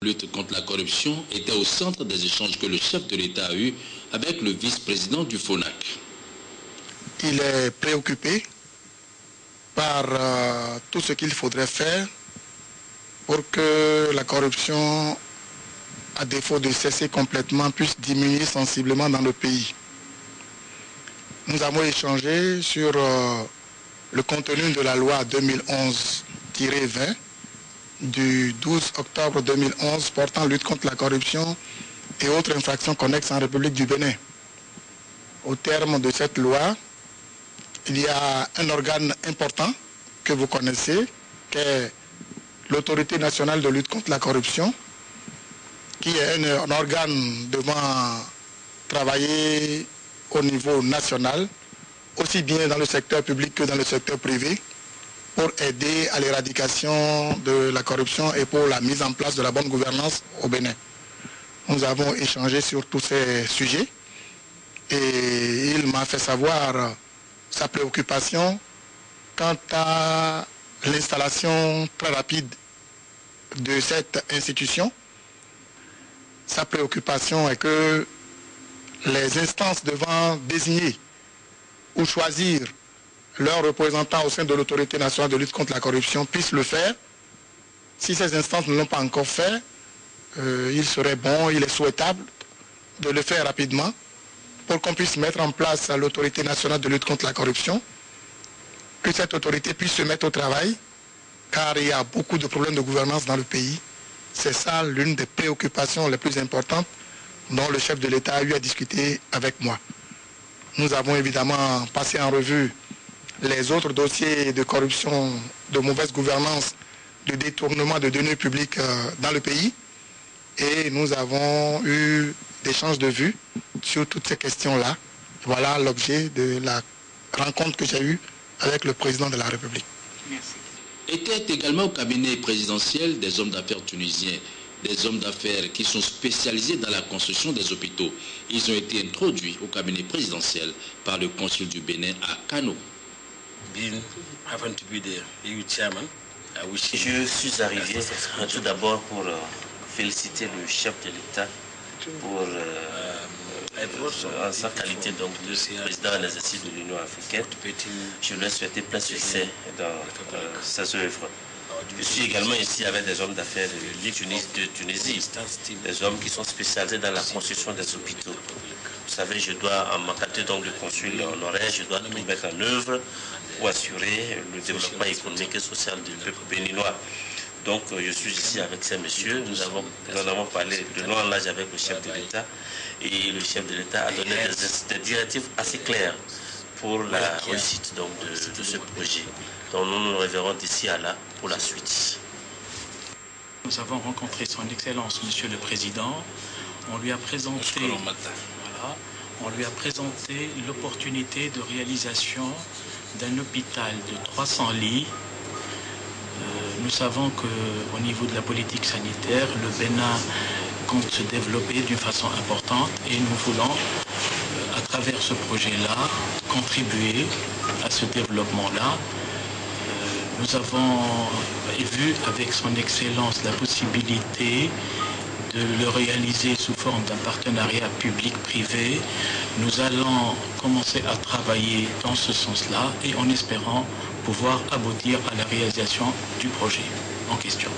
La lutte contre la corruption était au centre des échanges que le chef de l'État a eus avec le vice-président du FONAC. Il est préoccupé par tout ce qu'il faudrait faire pour que la corruption, à défaut de cesser complètement, puisse diminuer sensiblement dans le pays. Nous avons échangé sur le contenu de la loi 2011-20 du 12 octobre 2011 portant lutte contre la corruption et autres infractions connexes en République du Bénin. Au terme de cette loi, il y a un organe important que vous connaissez, qui est l'Autorité nationale de lutte contre la corruption, qui est un organe devant travailler au niveau national, aussi bien dans le secteur public que dans le secteur privé, pour aider à l'éradication de la corruption et pour la mise en place de la bonne gouvernance au Bénin. Nous avons échangé sur tous ces sujets et il m'a fait savoir sa préoccupation quant à l'installation très rapide de cette institution. Sa préoccupation est que les instances devant désigner ou choisir leurs représentants au sein de l'Autorité nationale de lutte contre la corruption puissent le faire. Si ces instances ne l'ont pas encore fait, il serait bon, il est souhaitable de le faire rapidement pour qu'on puisse mettre en place l'Autorité nationale de lutte contre la corruption, que cette autorité puisse se mettre au travail, car il y a beaucoup de problèmes de gouvernance dans le pays. C'est ça l'une des préoccupations les plus importantes dont le chef de l'État a eu à discuter avec moi. Nous avons évidemment passé en revue les autres dossiers de corruption, de mauvaise gouvernance, de détournement de deniers publics dans le pays. Et nous avons eu des échanges de vues sur toutes ces questions-là. Voilà l'objet de la rencontre que j'ai eue avec le président de la République. Merci. Étaient également au cabinet présidentiel des hommes d'affaires tunisiens, des hommes d'affaires qui sont spécialisés dans la construction des hôpitaux. Ils ont été introduits au cabinet présidentiel par le consul du Bénin à Kano. Je suis arrivé tout d'abord pour féliciter le chef de l'État pour en sa qualité donc de président en exercice de l'Union africaine. Je lui ai souhaité plein succès dans ses œuvres. Je suis également ici avec des hommes d'affaires de Tunisie, des hommes qui sont spécialisés dans la construction des hôpitaux. Vous savez, je dois, en ma qualité donc de consul honoraire, je dois tout mettre en œuvre pour assurer le développement économique et social du peuple béninois. Donc, je suis ici avec ces messieurs. Nous en avons parlé de long en large avec le chef de l'État. Et le chef de l'État a donné des directives assez claires pour la réussite donc, de ce projet. Donc, nous nous reverrons d'ici à là pour la suite. Nous avons rencontré son Excellence, Monsieur le Président. On lui a présenté, l'opportunité de réalisation d'un hôpital de 300 lits. Nous savons qu'au niveau de la politique sanitaire, le Bénin compte se développer d'une façon importante et nous voulons, à travers ce projet-là, contribuer à ce développement-là. Nous avons vu avec son Excellence la possibilité de le réaliser sous forme d'un partenariat public-privé. Nous allons commencer à travailler dans ce sens-là et en espérant pouvoir aboutir à la réalisation du projet en question.